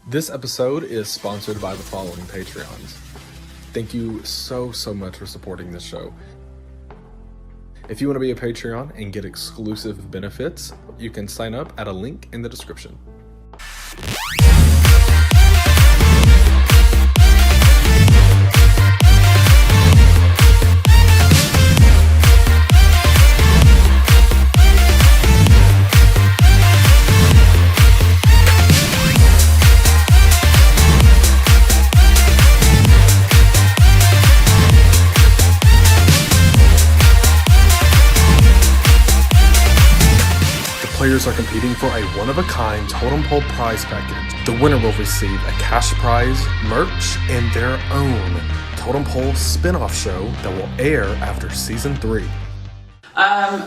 This episode is sponsored by the following Patreons. Thank you so much for supporting this show. If you want to be a Patreon and get exclusive benefits, you can sign up at a link in the description. Players are competing for a one-of-a-kind Totem Pole prize package. The winner will receive a cash prize, merch, and their own Totem Pole spin-off show that will air after season 3.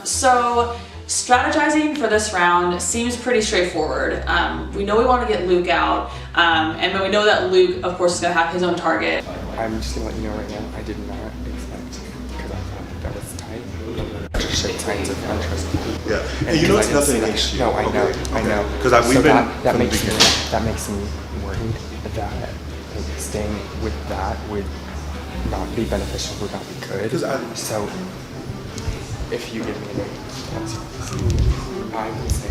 So strategizing for this round seems pretty straightforward. We know we want to get Luke out, and we know that Luke, of course, is going to have his own target. I'm just going to let you know right now, I did not expect, because I thought that was tight, to show signs of interest. Yeah, and you know it's nothing against you. No, I know. Because we've been that makes me worried that staying with that would not be beneficial, would not be good. So if you give me a name, I will say,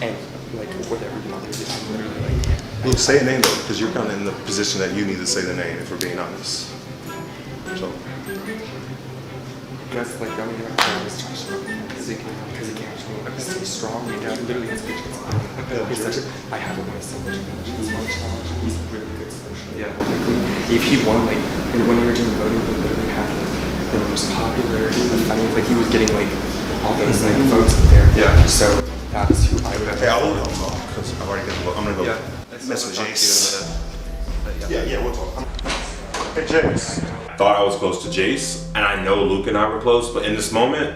and like whatever you want to do, I'm literally like. Well, say a name though, because you're kind of in the position that you need to say the name, if we're being honest. So. Guys, like, I mean, because he can't actually stay strong. You know, literally his speech gets he's such a, I haven't won so much challenge. He's one challenge. He's really good socially. Yeah. If he won, like, and when we were doing voting, he literally had the most popular, like he was getting like all those like votes up there. Yeah. So that's who I would have. Hey, I'll let him know because I've already got. I'm gonna go mess with Jace. Yeah, we'll talk. Hey, Jace. Thought I was close to Jace, and I know Luke and I were close, but in this moment,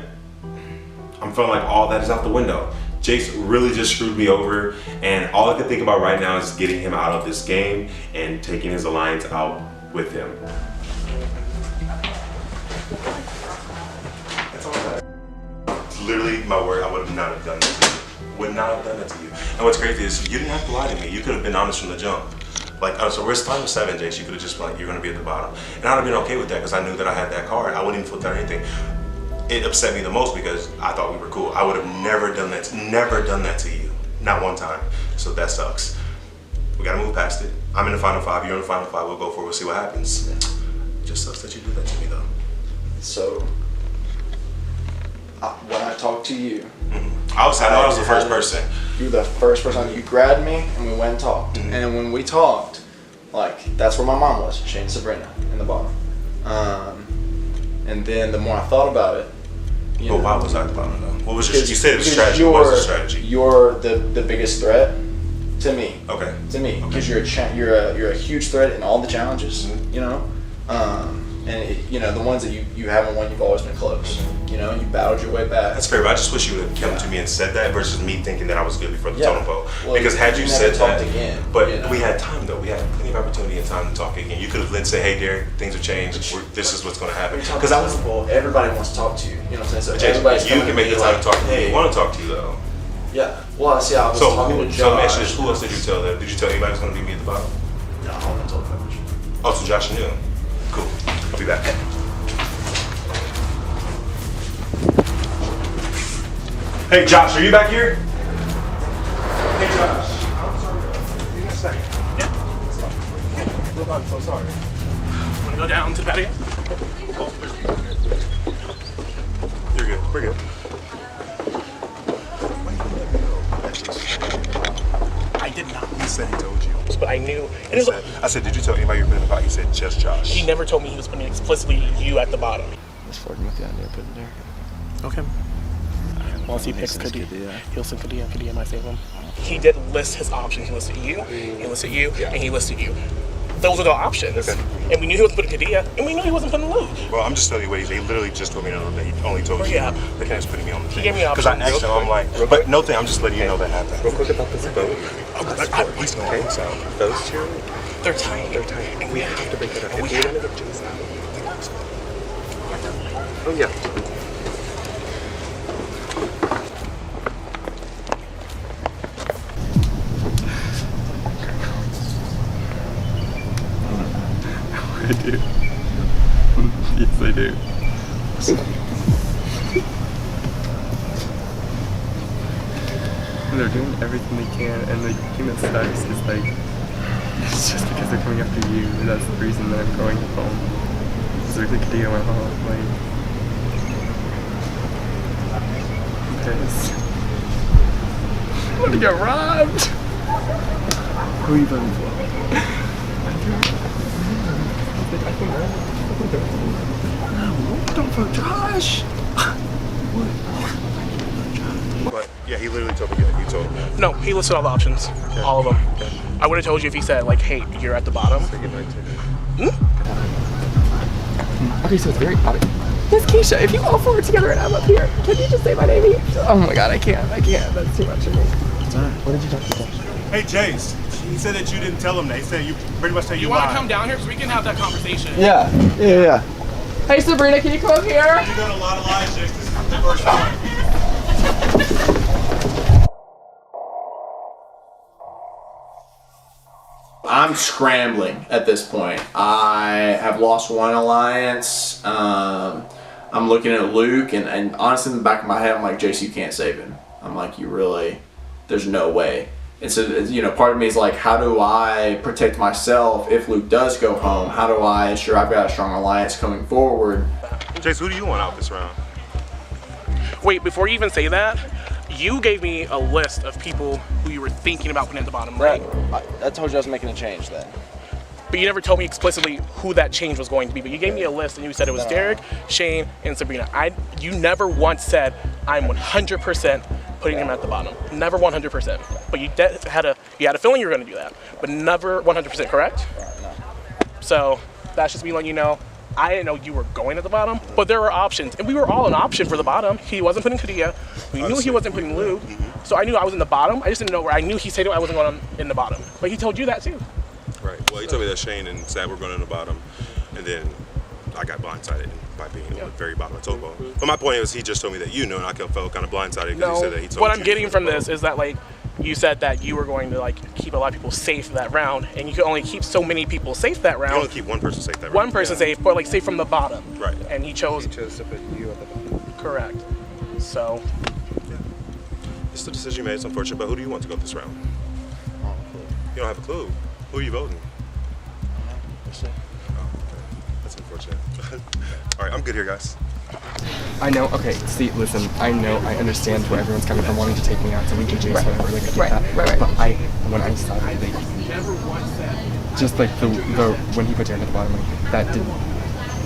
I'm feeling like all that is out the window. Jace really just screwed me over, and all I can think about right now is getting him out of this game and taking his alliance out with him. That's all that. Literally, my word, I would not have done that to you. Would not have done that to you. And what's crazy is you didn't have to lie to me. You could have been honest from the jump. Like, so we're starting with 7, Jace. You could have just been like, you're going to be at the bottom. And I'd have been okay with that because I knew that I had that card. I wouldn't even flip out anything. It upset me the most because I thought we were cool. I would have never done that to you. Not one time. So that sucks. We got to move past it. I'm in the final 5. You're in the final 5. We'll go for it. We'll see what happens. It just sucks that you do that to me, though. So, when I talked to you, I know I was the first person. You were the first person. You grabbed me and we went and talked. And when we talked, like, that's where my mom was, Shane and Sabrina, in the bottom. And then the more I thought about it, you know, why was I at the bottom though? What was your, you said it was strategy. What was the strategy? You're the biggest threat to me. Okay. To me, because you're a huge threat in all the challenges. You know, you know the ones that you haven't won, you've always been close. You know, you battled your way back. That's fair, but I just wish you would have come to me and said that versus me thinking that I was good before the Totem Pole. Well, because had you said that, again, but you know? we had time though. We had plenty of opportunity and time to talk again. You could have then said, "Hey, Derek, things have changed. This is what's going to happen." Because I was. Well, everybody wants to talk to you. You know what I'm saying? So Jason, you can make the time to talk to me. Hey. I want to talk to you though. Yeah. Well, I see. I was talking to Josh. So let me ask you this: who else did you tell that? Did you tell anybody was going to be me at the bottom? No, I haven't told them. Oh, so Josh knew. Cool. I'll be back. Hey Josh, are you back here? Hey Josh. I'm sorry. Give me a second. Yeah. I'm so sorry. Want to go down to the patio? You're good. We're good. I did not. He said he told you. But I knew. And I said, did you tell anybody you were putting in the pot? He said, just Josh. He never told me he was putting explicitly you at the bottom. Just flirting with the idea of putting there. Okay. Once he picks Kadia, he'll send Kadia, and Kadia might save him. He did list his options. He listed you, and he listed you. Those are the options. Okay. And we knew he wasn't putting Kadia, and we knew he wasn't putting Luke. Well, I'm just telling you what he literally just told me that he only told you that he was putting me on the thing. He gave me options. Because I asked him, I'm like, but no thing, I'm just letting you know that happened. Real quick about this vote. Please go. Okay, so those two, they're tight. And we have to break it up. If we wanted to Jace out. Oh, yeah. they're doing everything they can, and the thing that sucks is like, it's just because they're coming after you. That's the reason that I'm going home. So really Kadia went home, like, because I'm gonna get robbed. Who are you voting for? Don't vote Josh. But yeah, he literally told me that. You told me. No, he listed all the options. Okay. All of them. Okay. I would have told you if he said, like, hey, you're at the bottom. Okay, so it's very obvious. Yes, Keisha, if you all four are together and I'm up here, can you just say my name? Oh my god, I can't. That's too much for me. What did you talk to Josh? Hey, Jace. He said that you didn't tell him that. He said you pretty much said you want to come down here so we can have that conversation? Yeah. Hey, Sabrina, can you come up here? You've done a lot of lies, Jace. This is the first time. I'm scrambling at this point. I have lost one alliance. I'm looking at Luke, and honestly, in the back of my head, I'm like, Jace, you can't save him. I'm like, you really, there's no way. And so, you know, part of me is like, how do I protect myself if Luke does go home? How do I ensure I've got a strong alliance coming forward? Jace, who do you want out this round? Wait, before you even say that, you gave me a list of people who you were thinking about putting at the bottom, right? I told you I was making a change then. But you never told me explicitly who that change was going to be. But you gave me a list and you said it was Derek, Shane, and Sabrina. You never once said, I'm 100% putting him at the bottom. Never 100%. But you had a feeling you were going to do that. But never 100%, correct? No. So that's just me letting you know. I didn't know you were going at the bottom, but there were options. And we were all an option for the bottom. He wasn't putting Kadia. We knew he wasn't putting Luke. So I knew I was in the bottom. I just didn't know where. I knew he said I wasn't going in the bottom. But he told you that too. Right. Well, he told me that Shane and Sad were going in the bottom, and then I got blindsided by being at the very bottom of Totem Pole. But my point is, he just told me that you knew, and I felt kind of blindsided because he said that he told you. What I'm getting from this is that, like, you said that you were going to, like, keep a lot of people safe that round, and you could only keep so many people safe that round. You only keep one person safe that round. One person safe, but, like, safe from the bottom. Right. And he chose to put you at the bottom. Correct. So. Yeah. It's the decision you made. It's unfortunate, but who do you want to go this round? I don't have a clue. You don't have a clue. Who are you voting? We'll see. Oh, okay. That's unfortunate. All right, I'm good here, guys. I know, okay, see, listen, I understand where everyone's coming from wanting to take me out, so we can Jace whatever, like, I get that. But when I saw that, like, just like the when he put Darren at the bottom, like,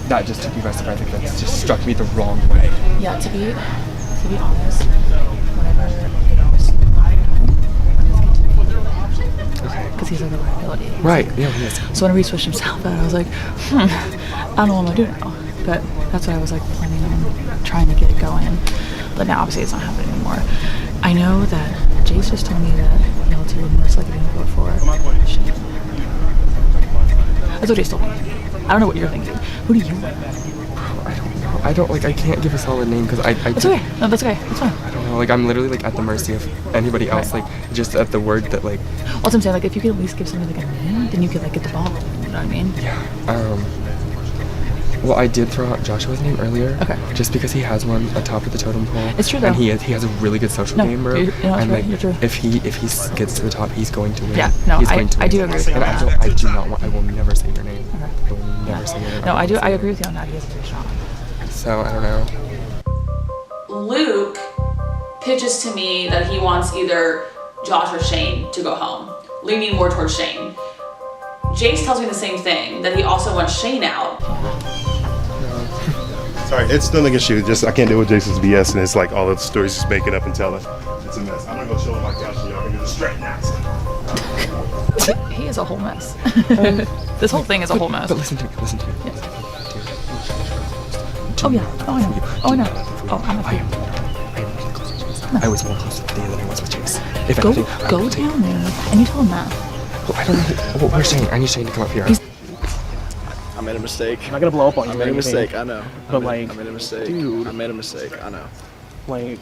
that just took me by surprise, like, that just struck me the wrong way. Yeah, to be honest, whenever, you know, because he's like a liability. Right, yeah, he is. So whenever he switched himself out, I was like, I don't know what I'm gonna do now. But that's what I was like planning on trying to get going. But now obviously it's not happening anymore. I know that Jace just told me that Yelty would most likely vote for Shane. That's what Jace told me. I don't know what you're thinking. Who do you want? I don't like, I can't give a solid name because I That's okay. No, that's okay. That's fine. I don't know, like, I'm literally, like, at the mercy of anybody else, like, just at the word that, like... Well, that's what I'm saying, like, if you could at least give somebody, like, a name, then you could, like, get the ball. You know what I mean? Yeah. Well, I did throw out Joshua's name earlier. Okay. Just because he has one atop of the totem pole. It's true, though. And he has a really good social game, bro. And like, if he gets to the top, he's going to win. Yeah. No, he's going to win. I do agree with you. And I do not want. I will never say your name. Okay. I will never say your name. No, I do. I agree with you on that. He is very strong. So I don't know. Luke pitches to me that he wants either Josh or Shane to go home, leaning more towards Shane. Jace tells me the same thing, that he also wants Shane out. Sorry, it's still against you. Just I can't deal with Jason's BS, and it's like all the stories he's making up and telling. It's a mess. I'm gonna go chill on my couch and y'all can do the straight accent. He is a whole mess. This whole thing is a whole mess. But listen to me. Yes. Oh yeah. Oh I know. Oh I know. Oh I'm a fan. I was more close to Kadia than I was with Jace. If Go anything, down there and you tell him that. Well, I don't know. Well, where's Shane? I need Shane to come up here. I made a mistake. I'm not gonna blow up on you. I made a mistake, I know. But I made a mistake. dude. I made a mistake, I know. Like,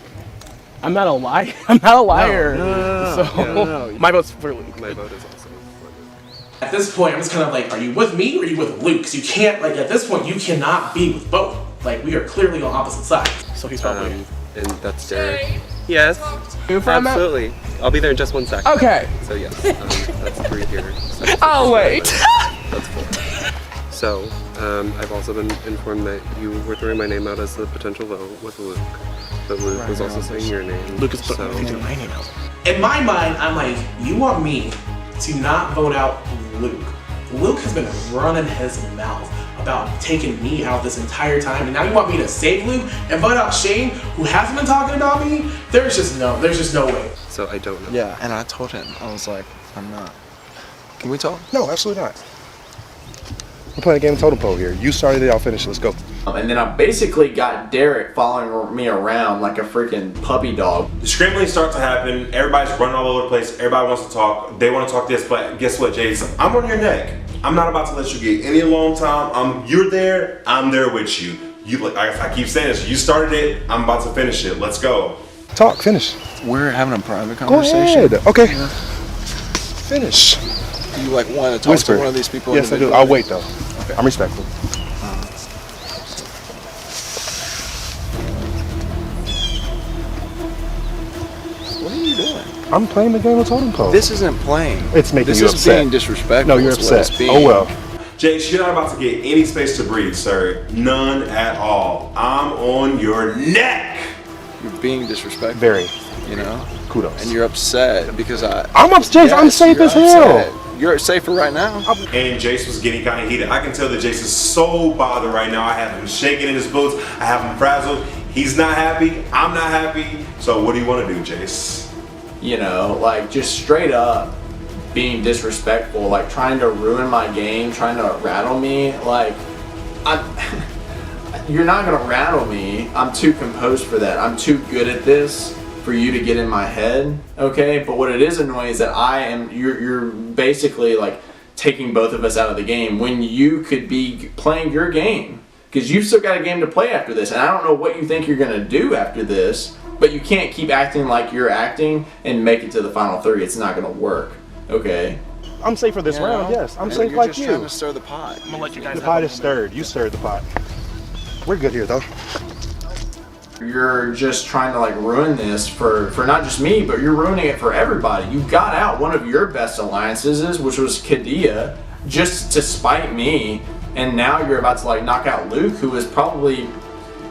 I'm not a liar. I'm not a liar. No. So my vote's for Luke. My vote is also for Luke. At this point, I'm just kind of like, are you with me or are you with Luke? Because you can't, like, at this point, you cannot be with both. Like, we are clearly on opposite sides. So he's probably. And that's Derek. Yes. Confirm that? Absolutely. I'll be there in just 1 second. Okay. So yes, that's 3 here. So I'll wait. That's 4. So, I've also been informed that you were throwing my name out as the potential vote with Luke. But Luke was also saying your name. Luke is putting my name out. In my mind, I'm like, you want me to not vote out Luke. Luke has been running his mouth about taking me out this entire time, and now you want me to save Luke and vote out Shane, who hasn't been talking about me? There's just no way. So I don't know. Yeah, and I told him, I was like, I'm not. Can we talk? No, absolutely not. We're playing a game of Totem Pole here. You started it, I'll finish it. Let's go. And then I basically got Derek following me around like a freaking puppy dog. The scrambling starts to happen. Everybody's running all over the place. Everybody wants to talk. They want to talk this, but guess what, Jason? I'm on your neck. I'm not about to let you get any alone time. You're there. I'm there with you. I keep saying this. You started it. I'm about to finish it. Let's go. Talk, finish. We're having a private Go conversation. ahead. Okay. Finish. Do you like want to talk Whisper. to one of these people? Yes, I do. I'll wait though. Okay. I'm respectful. What are you doing? I'm playing the game of Totem Pole. This isn't playing. It's making this you is upset. being disrespectful. No, you're is what it's upset. being. Oh well. Jace, you're not about to get any space to breathe, sir. None at all. I'm on your neck. You're being disrespectful. Very. You know? Kudos. And you're upset because I'm upset. Yes, I'm safe you're as hell. upset. You're safer right now. And Jace was getting kind of heated. I can tell that Jace is so bothered right now. I have him shaking in his boots. I have him frazzled. He's not happy. I'm not happy. So what do you want to do, Jace? You know, like just straight up being disrespectful, like trying to ruin my game, trying to rattle me. Like, you're not gonna rattle me. I'm too composed for that. I'm too good at this for you to get in my head, okay? But what it is annoying is that you're basically like taking both of us out of the game when you could be playing your game. Because you've still got a game to play after this, and I don't know what you think you're gonna do after this, but you can't keep acting like you're acting and make it to the final 3. It's not gonna work, okay? I'm safe for this round, yes. I'm safe like you. You're just trying to stir the pot. I'm gonna let you guys The pot is stirred. You stirred the pot. We're good here though. You're just trying to like ruin this for not just me, but you're ruining it for everybody. You got out one of your best alliances, which was Kadia, just to spite me, and now you're about to like knock out Luke, who is probably,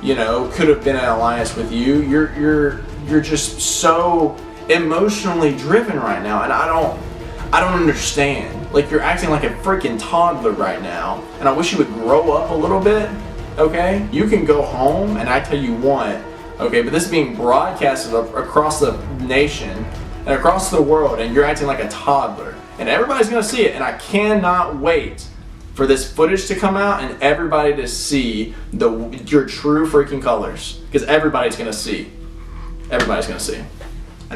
you know, could have been an alliance with you. You're just so emotionally driven right now, and I don't understand. Like, you're acting like a freaking toddler right now, and I wish you would grow up a little bit. Okay, you can go home and act how you want, okay, but this is being broadcasted across the nation and across the world, and you're acting like a toddler, and everybody's gonna see it, and I cannot wait for this footage to come out and everybody to see your true freaking colors, because everybody's gonna see, and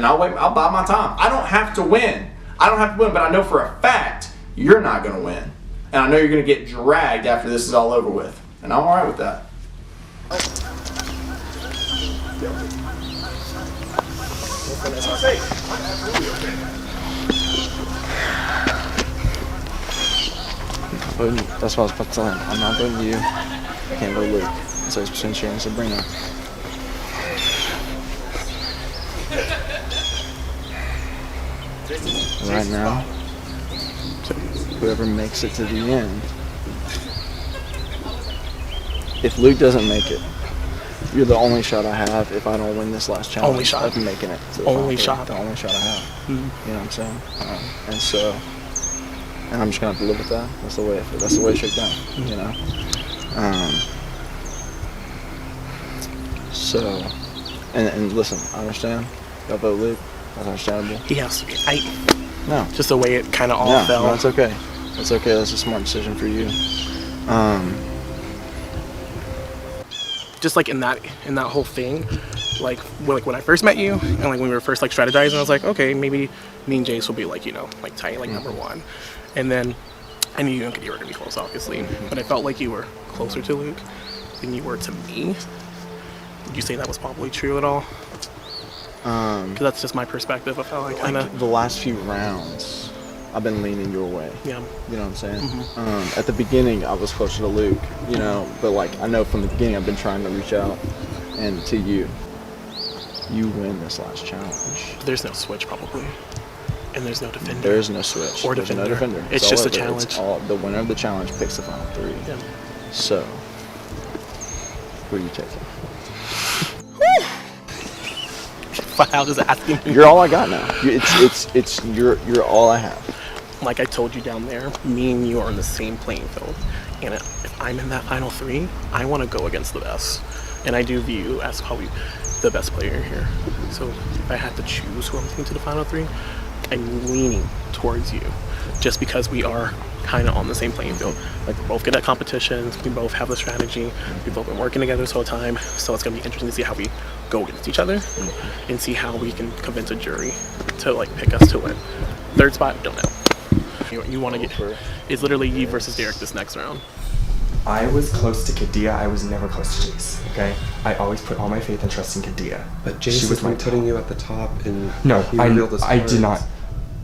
I'll buy my time. I don't have to win, but I know for a fact you're not gonna win, and I know you're gonna get dragged after this is all over with. And I'm alright with that. That's what I was about to tell him. I'm not voting you. I can't vote Luke. So it's between Shane and Sabrina. Right now, whoever makes it to the end. If Luke doesn't make it, you're the only shot I have if I don't win this last challenge. Only shot. Of making it. To the Only final shot. three. The only shot I have. Mm-hmm. You know what I'm saying? And I'm just gonna have to live with that. That's the way it shook down. You know. And listen, I understand. Y'all vote Luke. That's understandable. He has to be. No. Just the way it kind of all fell. No, it's okay. It's okay. That's a smart decision for you. Just like in that whole thing, like when I first met you and like when we were first like strategizing, I was like, okay, maybe me and Jace will be like, you know, like tight, like number one. And then I knew you and Kadir were gonna be close, obviously, but I felt like you were closer to Luke than you were to me. Would you say that was probably true at all? Because that's just my perspective of how I kind of. Like the last few rounds, I've been leaning your way. Yeah. You know what I'm saying? At the beginning, I was closer to Luke, you know, but like I know from the beginning I've been trying to reach out and to you. you win this last challenge. There's no switch probably, and there's no defender. There is no switch. Or There's defender. no defender. It's just a over. challenge. It's all, the winner of the challenge picks the final 3. Yeah. So, who are you taking? How does asking me? You're all I got now. You're all I have. Like I told you down there, me and you are in the same playing field. And if I'm in that final 3, I want to go against the best. And I do view you as probably the best player here. So if I had to choose who I'm taking to the final 3, I'm leaning towards you. Just because we are kind of on the same playing field. Like, we're both good at competitions, we both have the strategy, we've both been working together this whole time. So it's going to be interesting to see how we go against each other and see how we can convince a jury to like pick us to win. Third spot, don't know. You want to get for? It's literally you versus Derek this next round. I was close to Kadia. I was never close to Jace. Okay, I always put all my faith and trust in Kadia. But Jace was putting you at the top, and no, I did not. cards.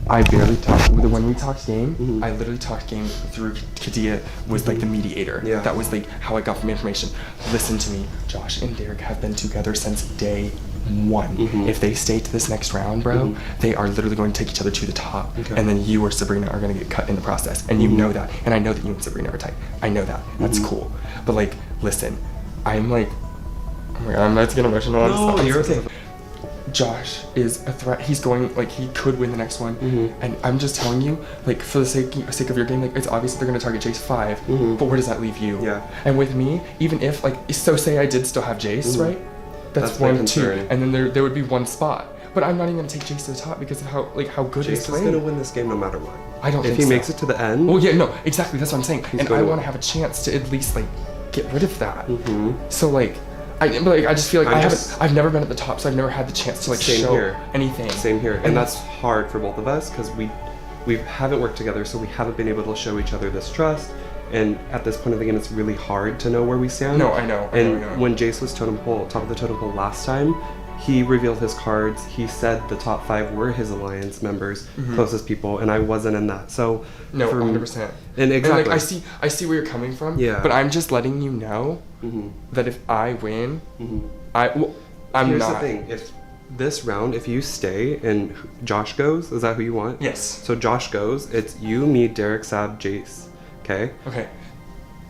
I barely talked. When we talked game, I literally talked game through Kadia was like the mediator. Yeah. That was like how I got from information. Listen to me, Josh and Derek have been together since day 1. If they stay to this next round, bro, they are literally going to take each other to the top. Okay. And then you or Sabrina are going to get cut in the process. And you know that. And I know that you and Sabrina are tight. I know that. That's cool. But like, listen, I'm like, oh my God, I'm not getting emotional. No, you're okay. Josh is a threat. He's going, like, he could win the next one. And I'm just telling you, like, for the sake of your game, like, it's obvious that they're going to target Jace 5. But where does that leave you? Yeah. And with me, even if, like, so say I did still have Jace, right? That's my 1, 2. concern. And then there would be 1 spot. But I'm not even going to take Jace to the top because of how good Jace he's is playing. going to win this game no matter what. I don't If think he so. makes it to the end. Well, yeah, no, exactly. That's what I'm saying. And I gonna want to win. have a chance to at least, like, get rid of that. So, like, I just feel like I've never been at the top, so I've never had the chance to like Same show here. anything. Same here, and that's hard for both of us because we haven't worked together, so we haven't been able to show each other this trust. And at this point of the game, it's really hard to know where we stand. No, I know. When Jace was top of the totem pole last time, he revealed his cards. He said the top 5 were his alliance members, closest people, and I wasn't in that. So no, 100%. And exactly, and like, I see where you're coming from. Yeah. But I'm just letting you know that if I win, I'm Here's not. the thing: if this round, if you stay and Josh goes, is that who you want? Yes. So Josh goes. It's you, me, Derek, Sab, Jace. Okay. Okay.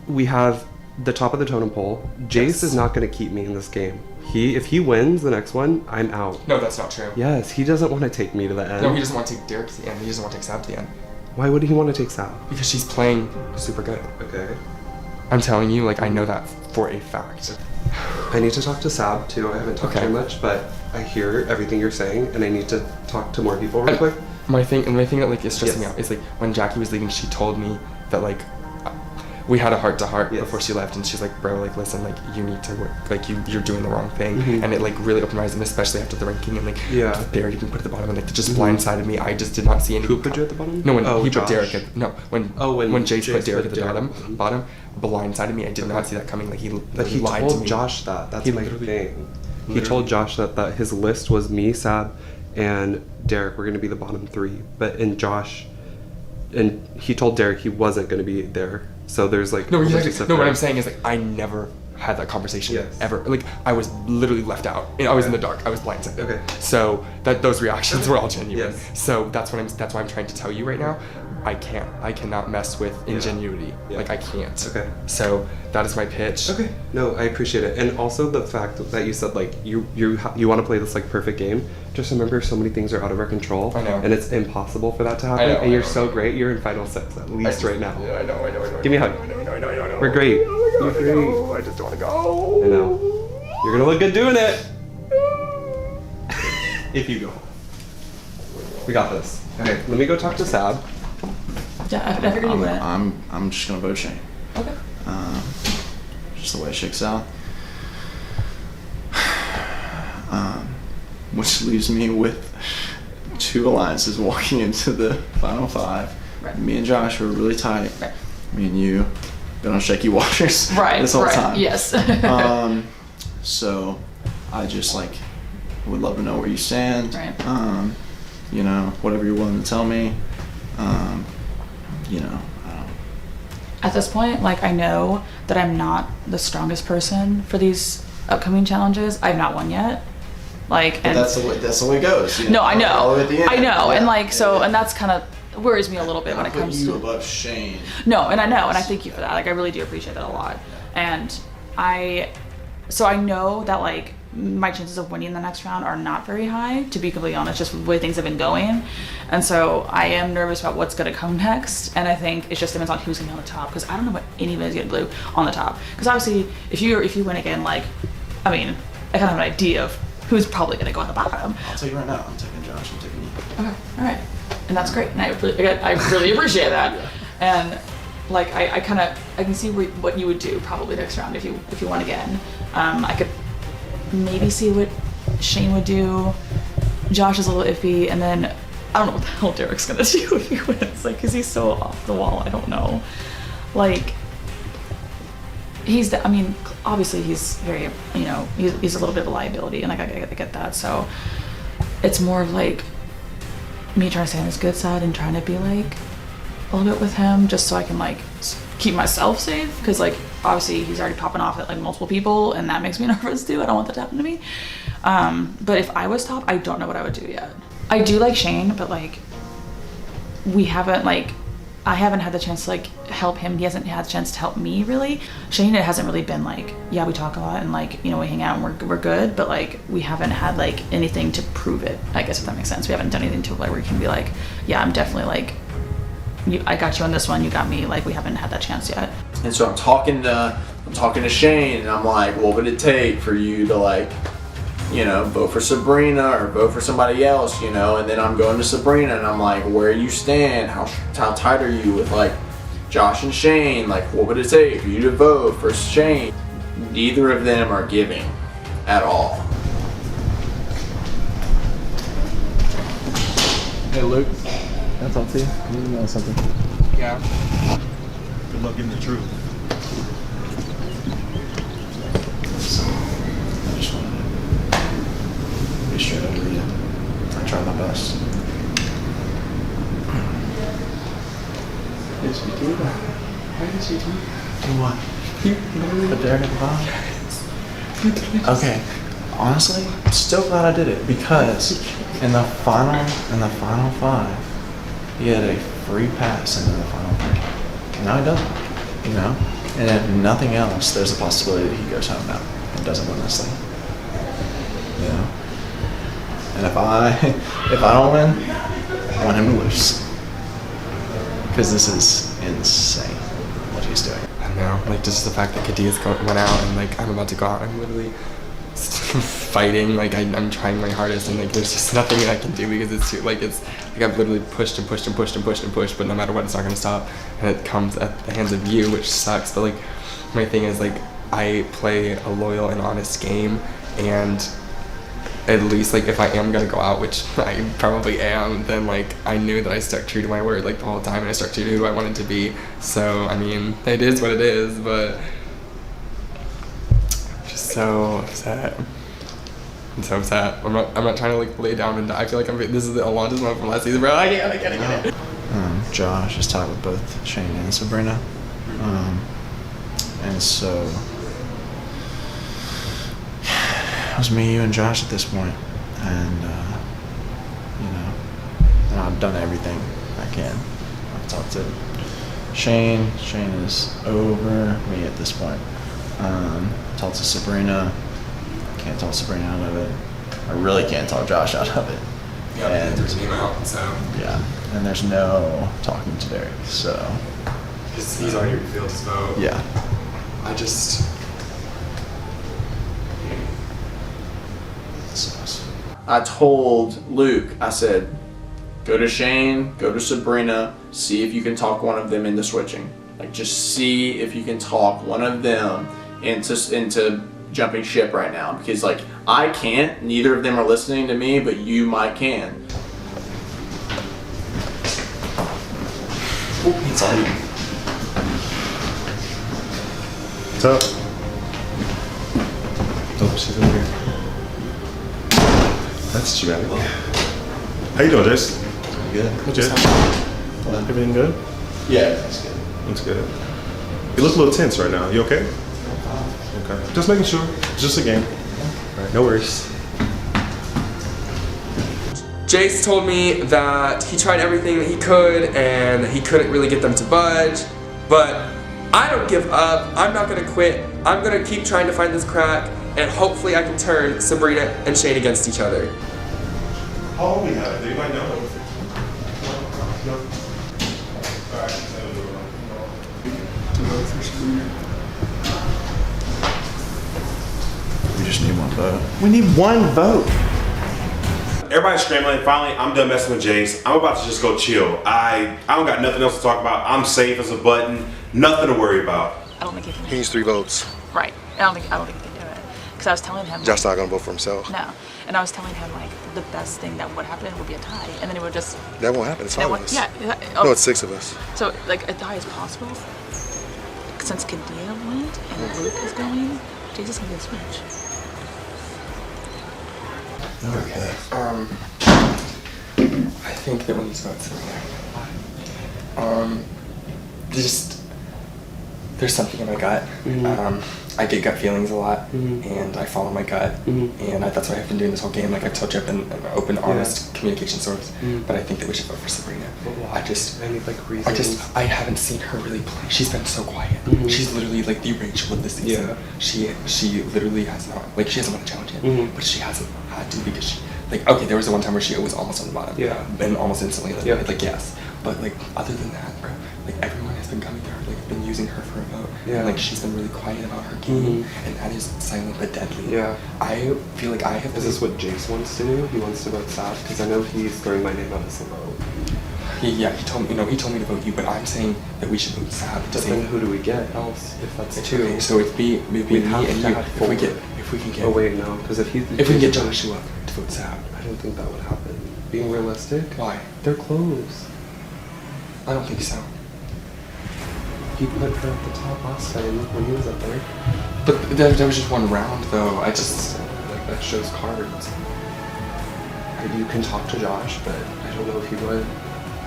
We have the top of the totem pole. Jace is not going to keep me in this game. If he wins the next one, I'm out. No, that's not true. He doesn't want to take me to the end. No, he doesn't want to take Derek to the end. He doesn't want to take Sab to the end. Why would he want to take Sab? Because she's playing super good. Okay. I'm telling you, like, I know that for a fact. I need to talk to Sab too. I haven't talked to him much, but I hear everything you're saying, and I need to talk to more people real quick. My thing that like is stressing me out is like when Jackie was leaving, she told me that like we had a heart-to-heart before she left, and she's like, bro, like, listen, like, you need to work, like, you're doing the wrong thing. And it like really opened my eyes, and especially after the ranking, and like Derek even put at the bottom, and like it just blindsided me. I just did not see any. Who put you at the bottom? No, when he Josh. put Derek at when Jace put Derek at the bottom, blindsided me. I did not see that coming. Like he lied to me. Josh that. That's my thing. He told Josh that his list was me, Sab, and Derek were going to be the bottom 3. But and he told Derek he wasn't going to be there. So there's like what I'm saying is like I never had that conversation ever. Like I was literally left out. I was in the dark. I was blindsided. Okay. So those reactions were all genuine. So that's why I'm trying to tell you right now. I cannot mess with ingenuity. Like I can't. Okay. So that is my pitch. Okay. No, I appreciate it. And also the fact that you said like you want to play this like perfect game. Just remember, so many things are out of our control. I know. And it's impossible for that to happen. And you're so great. You're in Final 6 at least right now. Yeah, I know. Give me a hug. I know. We're great. You're great. I just don't want to go. I know. You're gonna look good doing it. If you go. We got this. Okay, let me go talk to Sab. Yeah, I figured you would. I'm just gonna vote Shane. Okay. Just the way it shakes out. Which leaves me with 2 alliances walking into the final 5. Right. Me and Josh were really tight. Right. Me and you been on shaky waters this whole time. Yes. So I just like would love to know where you stand. Right. You know, whatever you're willing to tell me. You know, At this point, like, I know that I'm not the strongest person for these upcoming challenges. I've not won yet. Like, and that's the way it goes. You know, no, I know, all the way at the end. I know, Yeah. and like so, and that's kind of worries me a little bit when it comes you to above Shane. No, and I know, and I thank you for that. Like, I really do appreciate that a lot. And so I know that like my chances of winning the next round are not very high, to be completely honest, just the way things have been going. And so I am nervous about what's going to come next. And I think it just depends on who's going to be on the top, because I don't know what anybody's going to do on the top. Because obviously, if you win again, like, I mean, I kind of have an idea of who's probably going to go on the bottom. I'll tell you right now, I'm taking Josh. I'm taking you. Okay, all right, and that's great, and I really appreciate that. And like I can see what you would do probably next round if you won again. I could maybe see what Shane would do. Josh is a little iffy, and then I don't know what the hell Derek's gonna do if he wins, like, cause he's so off the wall. I don't know, like. I mean, obviously he's very, you know, he's a little bit of a liability, and like I get that. So it's more of like me trying to stay on his good side and trying to be like a little bit with him, just so I can like keep myself safe. Because like obviously he's already popping off at like multiple people, and that makes me nervous too. I don't want that to happen to me. But if I was top, I don't know what I would do yet. I do like Shane, but like I haven't had the chance to like help him. He hasn't had a chance to help me really. Shane, it hasn't really been like, yeah, we talk a lot and like, you know, we hang out and we're good, but like we haven't had like anything to prove it, I guess, if that makes sense. We haven't done anything to like where you can be like, yeah, I'm definitely like, I got you on this one, you got me. Like, we haven't had that chance yet. And so I'm talking to Shane, and I'm like, what would it take for you to like, you know, vote for Sabrina or vote for somebody else, you know? And then I'm going to Sabrina, and I'm like, where you stand? How tight are you with like Josh and Shane? Like, what would it take for you to vote for Shane? Neither of them are giving at all. Hey Luke, can I talk to you? You know something? Yeah. Good luck getting the truth. I just wanted to be straight over you. I tried my best. Yes, you do. Yes, you do. Do what? You Put Derek at the bottom? Okay. Honestly, I'm still glad I did it, because in the final five, he had a free pass into the final three. Now he doesn't, you know? And if nothing else, there's a possibility that he goes home now and doesn't win this thing. You know? And if I don't win, I want him to lose. Because this is insane what he's doing. I don't know, like just the fact that Kadia's went out and like I'm about to go out, I'm literally fighting, like I'm trying my hardest, and like there's just nothing I can do because it's too, like it's like I've literally pushed and pushed and pushed and pushed and pushed, but no matter what, it's not gonna stop, and it comes at the hands of you, which sucks. But like my thing is like I play a loyal and honest game, and at least like if I am gonna go out, which I probably am, then like I knew that I stuck true to my word like the whole time, and I stuck true to who I wanted to be. So I mean, it is what it is, but just so upset. I'm so upset. I'm not trying to like lay down and die. I feel like this is the Alonda's moment from last season, bro. I can't get it. Josh is tied with both Shane and Sabrina. And so it was me, you, and Josh at this point. And, you know, and I've done everything I can. I've talked to Shane. Shane is over me at this point. Talked to Sabrina. Can't talk Sabrina out of it. I really can't talk Josh out of it. Yeah, and there's me out, so. Yeah, and there's no talking to Derek, so. He's already revealed his vote. Yeah. I just. I told Luke, I said, go to Shane, go to Sabrina, see if you can talk one of them into switching. Like, just see if you can talk one of them into jumping ship right now, because like I can't, neither of them are listening to me, but you might can. Oh, it's on you. What's up? Oh, she's over here. That's you, Abby. How you doing, Jace? Good. Good. Everything good? Yeah, that's good. Looks good. You look a little tense right now. You okay? Okay. Just making sure. It's just a game. All right, no worries. Jace told me that he tried everything that he could and he couldn't really get them to budge, but I don't give up. I'm not gonna quit. I'm gonna keep trying to find this crack, and hopefully I can turn Sabrina and Shane against each other. How old we have? Do you might know? No. We just need one vote. We need one vote. Everybody's scrambling. Finally, I'm done messing with Jace. I'm about to just go chill. I don't got nothing else to talk about. I'm safe as a button. Nothing to worry about. I don't think he can. He needs 3 votes. Right. I don't think he can do it. Because I was telling him. Josh's not gonna vote for himself. No. And I was telling him like the best thing that would happen would be a tie, and then it would just. That won't happen. It's 5 of us. Yeah. No, it's 6 of us. So like a tie is possible. Since Kadia went and Luke is going, Jace is gonna get a switch. Okay. I think that we need to vote Sabrina. There's something in my gut. I get gut feelings a lot, and I follow my gut, and that's what I've been doing this whole game. Like I've told you, I've been an open, honest communication source. But I think that we should vote for Sabrina. I haven't seen her really play. She's been so quiet. She's literally like the Rachel of the season. She literally has not, like she hasn't won a challenge yet, but she hasn't had to because she, like, okay, there was the one time where she was almost on the bottom, and almost instantly eliminated, like yes. But like other than that, bro, like everyone has been coming to her, like been using her for a vote. And like she's been really quiet about her game, and that is silent but deadly. I feel like I have. Is this what Jace wants to do? He wants to vote Sab? Because I know he's throwing my name out as a vote. He told me, he told me to vote you, but I'm saying that we should vote Sab. But then who do we get else if that's 2? Okay, so it'd be me and you. If we can get. Oh wait, no, because if we can get Joshua to vote Sab, I don't think that would happen. Being realistic. Why? They're close. I don't think so. He put her at the top last time when he was up there. But that was just one round, though. I just like that shows cards. You can talk to Josh, but I don't know if he would.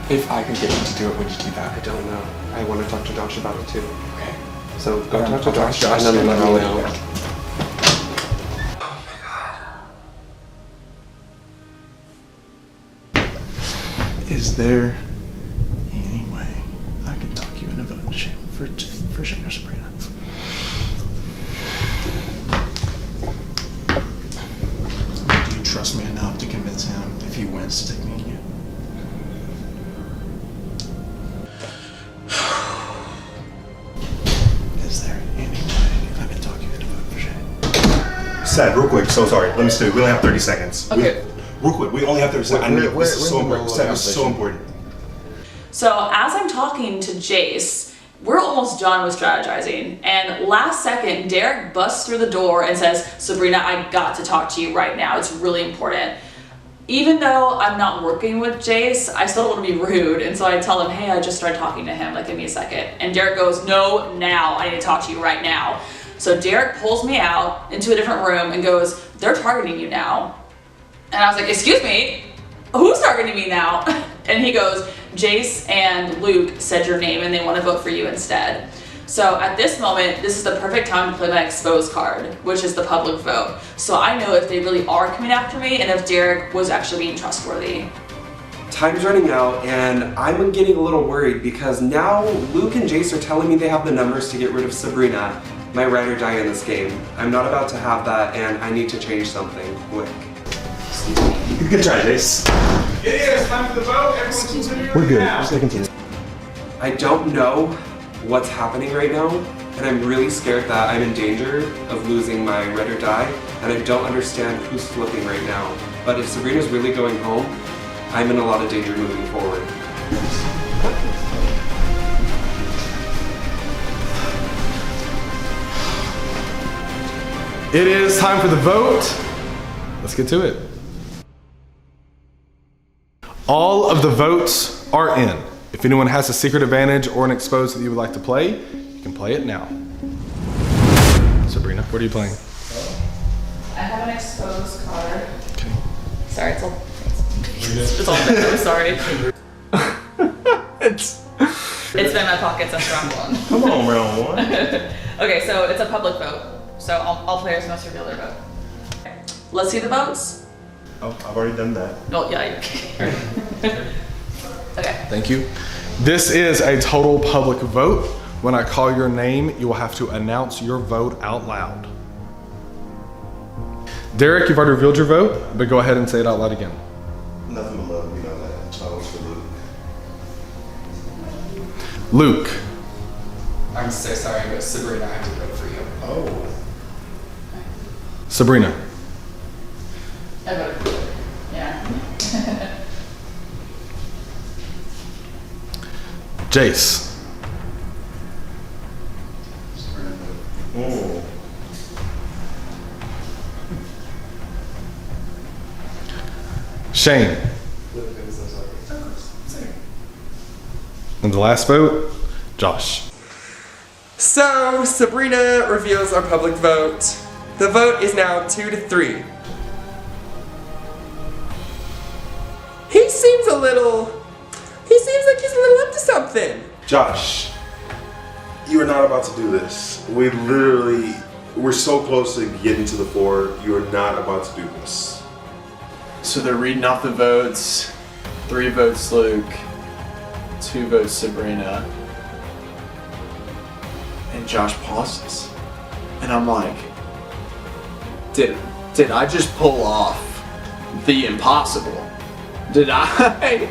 If I could get him to do it, would you do that? I don't know. I want to talk to Josh about it too. Okay. So go talk to Josh, and then let me know. Is there any way I can talk you into voting for Shane or Sabrina? Do you trust me enough to convince him if he wins to take me and you? Is there any way I can talk you into voting for Shane? Sad, real quick, so sorry. Let me see. We only have 30 seconds. Okay. Real quick, we only have 30 seconds. This is so important. This is so important. So as I'm talking to Jace, we're almost done with strategizing, and last second, Derek busts through the door and says, Sabrina, I got to talk to you right now. It's really important. Even though I'm not working with Jace, I still don't want to be rude, and so I tell him, hey, I just started talking to him, like give me a second. And Derek goes, no, now, I need to talk to you right now. So Derek pulls me out into a different room and goes, they're targeting you now. And I was like, excuse me, who's targeting me now? And he goes, Jace and Luke said your name and they want to vote for you instead. So at this moment, this is the perfect time to play my exposed card, which is the public vote. So I know if they really are coming after me and if Derek was actually being trustworthy. Time's running out, and I'm getting a little worried because now Luke and Jace are telling me they have the numbers to get rid of Sabrina, my ride or die in this game. I'm not about to have that, and I need to change something quick. Good try, Jace. It is time for the vote. Everyone continue. We're good. Now. Just continue. I don't know what's happening right now, and I'm really scared that I'm in danger of losing my ride or die, and I don't understand who's flipping right now. But if Sabrina's really going home, I'm in a lot of danger moving forward. It is time for the vote. Let's get to it. All of the votes are in. If anyone has a secret advantage or an exposed that you would like to play, you can play it now. Sabrina, what are you playing? I have an exposed card. Okay. Sorry, it's all been, I'm sorry. It's been in my pocket since round 1. Come on, round 1. Okay, so it's a public vote. So all players must reveal their vote. Let's see the votes. Oh, I've already done that. Oh, yeah. Okay. Thank you. This is a total public vote. When I call your name, you will have to announce your vote out loud. Derek, you've already revealed your vote, but go ahead and say it out loud again. Nothing but love, you know that. I was for Luke. Luke. I'm so sorry, but Sabrina, I have to vote for you. Oh. Sabrina. I voted for Luke. Yeah. Jace. Oh. Shane. And the last vote, Josh. So, Sabrina reveals our public vote. The vote is now 2-3. He seems like he's a little up to something. Josh, you are not about to do this. We're so close to getting to the 4. You are not about to do this. So they're reading off the votes. 3 votes Luke, 2 votes Sabrina. And Josh pauses. And I'm like, did I just pull off the impossible? Did I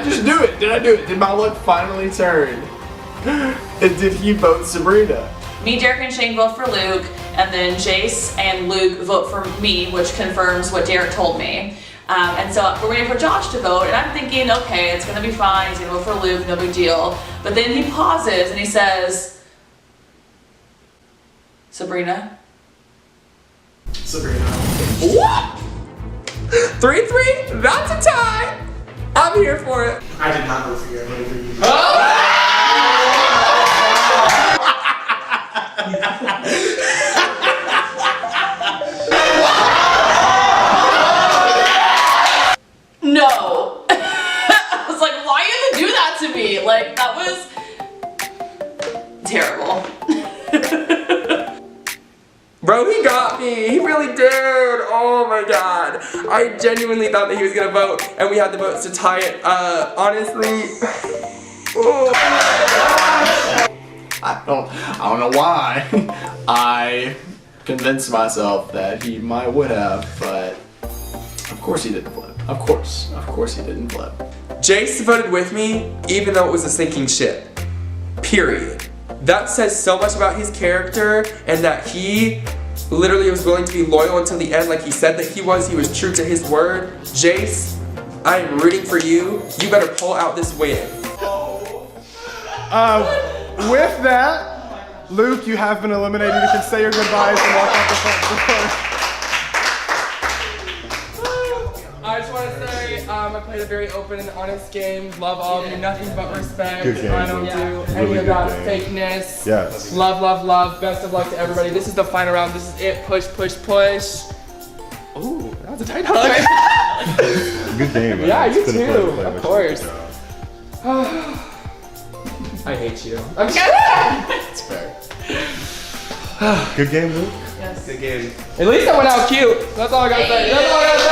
just do it? Did I do it? Did my luck finally turn? And did he vote Sabrina? Me, Derek, and Shane vote for Luke, and then Jace and Luke vote for me, which confirms what Derek told me. And so we're waiting for Josh to vote, and I'm thinking, okay, it's gonna be fine, he's gonna vote for Luke, no big deal. But then he pauses and he says, Sabrina? Sabrina. What? 3-3? That's a tie! I'm here for it. I did not vote for you. I voted for you. No! I was like, why you have to do that to me? Like, that was terrible. Bro, he got me. He really did. Oh my god. I genuinely thought that he was gonna vote, and we had the votes to tie it. Honestly. Oh. I don't know why. I convinced myself that he would have, but of course he didn't flip. Of course he didn't flip. Jace voted with me, even though it was a sinking ship. Period. That says so much about his character, and that he literally was willing to be loyal until the end, like he said that he was. He was true to his word. Jace, I am rooting for you. You better pull out this win. With that, Luke, you have been eliminated. You can say your goodbyes and walk out the front door. I just want to say I played a very open and honest game. Love all of you. Nothing but respect. Good game, I don't Luke. do Really any good of that game. fakeness. Yes. Love, love, love. Best of luck to everybody. This is the final round. This is it. Push, push, push. Ooh, that was a tight hug. Good game, man. Yeah, you It's been a pleasure too. playing Of with you. course. I hate you. I'm kidding. It's fair. Good game, Luke. Yes. Good game. At least I went out cute. That's all I gotta say. That's all I gotta say.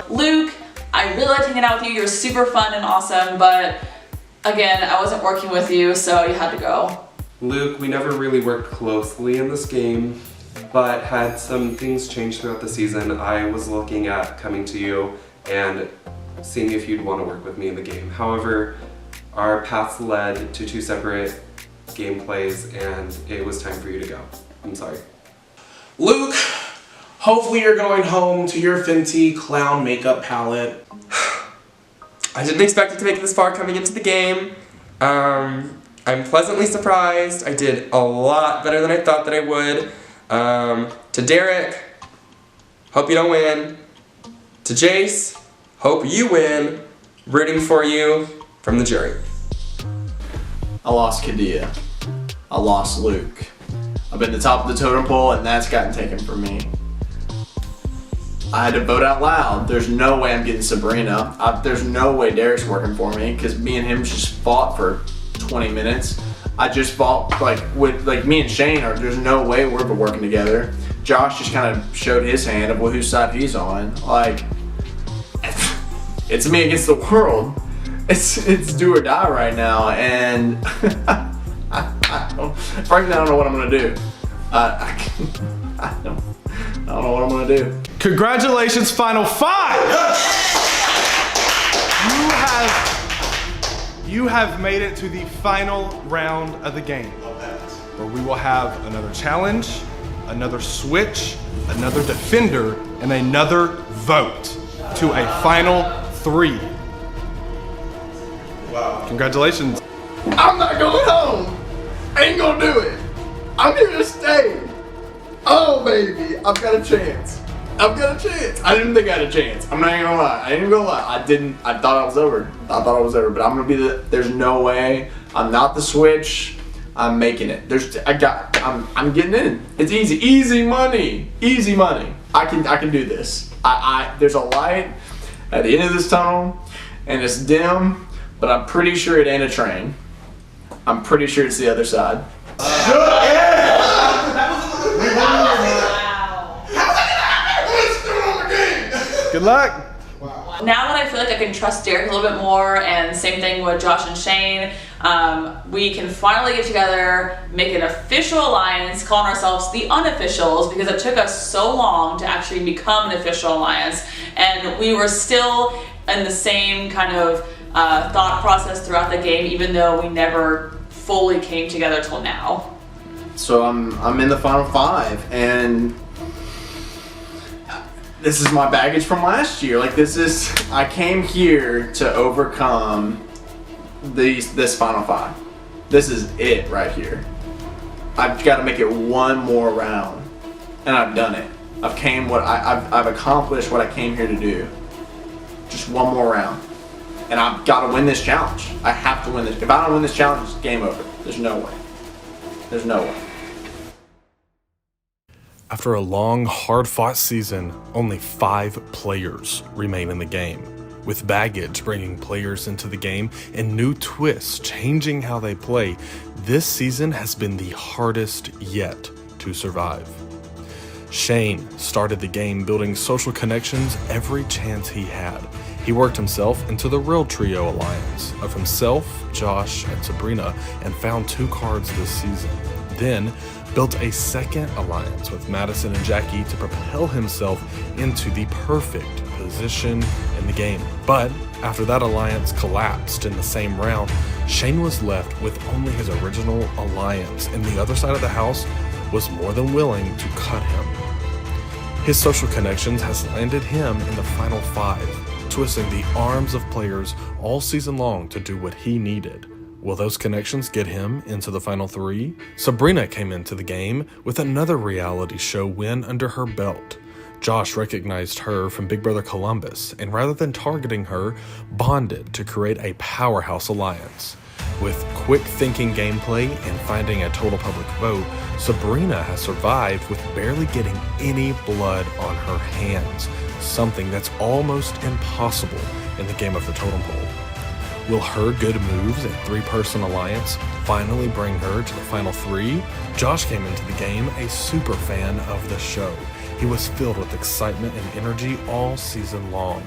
Luke, I really liked hanging out with you. You're super fun and awesome, but again, I wasn't working with you, so you had to go. Luke, we never really worked closely in this game, but had some things change throughout the season. I was looking at coming to you and seeing if you'd want to work with me in the game. However, our paths led to 2 separate gameplays, and it was time for you to go. I'm sorry. Luke, hopefully you're going home to your Fenty clown makeup palette. I didn't expect it to make it this far coming into the game. I'm pleasantly surprised. I did a lot better than I thought that I would. To Derek, hope you don't win. To Jace, hope you win. Rooting for you from the jury. I lost Kadia. I lost Luke. I've been the top of the totem pole, and that's gotten taken from me. I had to vote out loud. There's no way I'm getting Sabrina. There's no way Derek's working for me, because me and him just fought for 20 minutes. I just fought with me and Shane there's no way we're working together. Josh just kind of showed his hand of whose side he's on. Like, it's me against the world. It's do or die right now, and frankly, I don't know what I'm gonna do. I don't know what I'm gonna do. Congratulations, Final Five! You have made it to the final round of the game, where we will have another challenge, another switch, another defender, and another vote to a final 3. Wow. Congratulations. I'm not going home. I ain't gonna do it. I'm here to stay. Oh, baby, I've got a chance. I didn't think I had a chance. I'm not even gonna lie. I thought I was over. But I'm gonna be there's no way. I'm not the switch. I'm making it. I'm getting in. It's easy. Easy money. I can do this. There's a light at the end of this tunnel, and it's dim, but I'm pretty sure it ain't a train. I'm pretty sure it's the other side. Good luck. Now that I feel like I can trust Derek a little bit more, and same thing with Josh and Shane, we can finally get together, make an official alliance, calling ourselves the Unofficials, because it took us so long to actually become an official alliance, and we were still in the same kind of thought process throughout the game, even though we never fully came together till now. So I'm in the final 5, and this is my baggage from last year. I came here to overcome this final 5. This is it right here. I've got to make it one more round, and I've done it. I've accomplished what I came here to do. Just one more round, and I've got to win this challenge. I have to win this. If I don't win this challenge, it's game over. There's no way. After a long, hard-fought season, only 5 players remain in the game, with baggage bringing players into the game and new twists changing how they play. This season has been the hardest yet to survive. Shane started the game building social connections every chance he had. He worked himself into the real trio alliance of himself, Josh, and Sabrina, and found 2 cards this season. Then built a second alliance with Madison and Jackie to propel himself into the perfect position in the game. But after that alliance collapsed in the same round, Shane was left with only his original alliance, and the other side of the house was more than willing to cut him. His social connections has landed him in the final 5, twisting the arms of players all season long to do what he needed. Will those connections get him into the final 3? Sabrina came into the game with another reality show win under her belt. Josh recognized her from Big Brother Columbus, and rather than targeting her, bonded to create a powerhouse alliance. With quick thinking gameplay and finding a total public vote, Sabrina has survived with barely getting any blood on her hands, something that's almost impossible in the game of the Totem Pole. Will her good moves and 3-person alliance finally bring her to the final 3? Josh came into the game a super fan of the show. He was filled with excitement and energy all season long.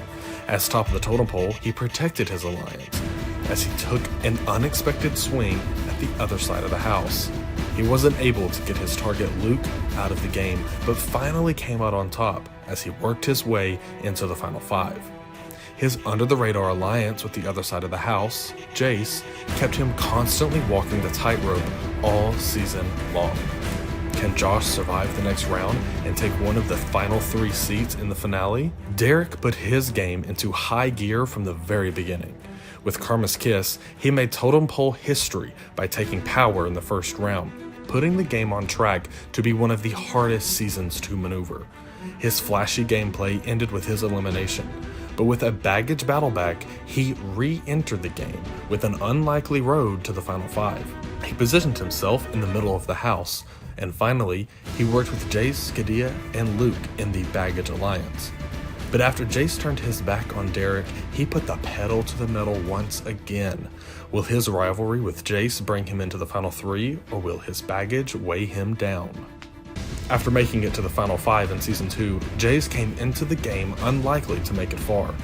As top of the Totem Pole, he protected his alliance as he took an unexpected swing at the other side of the house. He wasn't able to get his target Luke out of the game, but finally came out on top as he worked his way into the final 5. His under-the-radar alliance with the other side of the house, Jace, kept him constantly walking the tightrope all season long. Can Josh survive the next round and take one of the final 3 seats in the finale? Derek put his game into high gear from the very beginning. With Karma's Kiss, he made Totem Pole history by taking power in the first round, putting the game on track to be one of the hardest seasons to maneuver. His flashy gameplay ended with his elimination, but with a baggage battle back, he re-entered the game with an unlikely road to the final 5. He positioned himself in the middle of the house, And finally, he worked with Jace, Kadia, and Luke in the Baggage Alliance. But after Jace turned his back on Derek, he put the pedal to the metal once again. Will his rivalry with Jace bring him into the final 3, or will his baggage weigh him down? After making it to the final 5 in Season 2, Jace came into the game unlikely to make it far.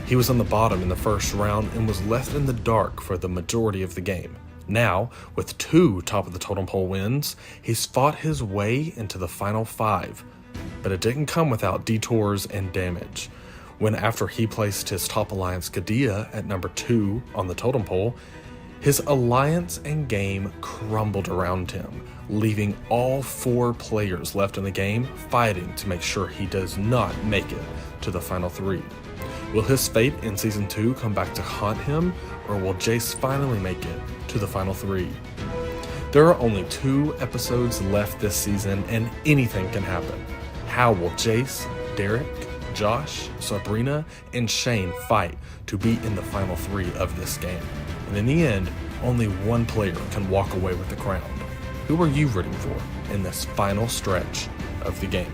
He was on the bottom in the first round and was left in the dark for the majority of the game. Now, with 2 top of the totem pole wins, he's fought his way into the final 5. But it didn't come without detours and damage. When after he placed his top alliance Kadia at number 2 on the totem pole, his alliance and game crumbled around him, leaving all 4 players left in the game fighting to make sure he does not make it to the final 3. Will his fate in Season 2 come back to haunt him, or will Jace finally make it to the final 3? There are only 2 episodes left this season, and anything can happen. How will Jace, Derek, Josh, Sabrina, and Shane fight to be in the final 3 of this game? And in the end, only one player can walk away with the crown. Who are you rooting for in this final stretch of the game?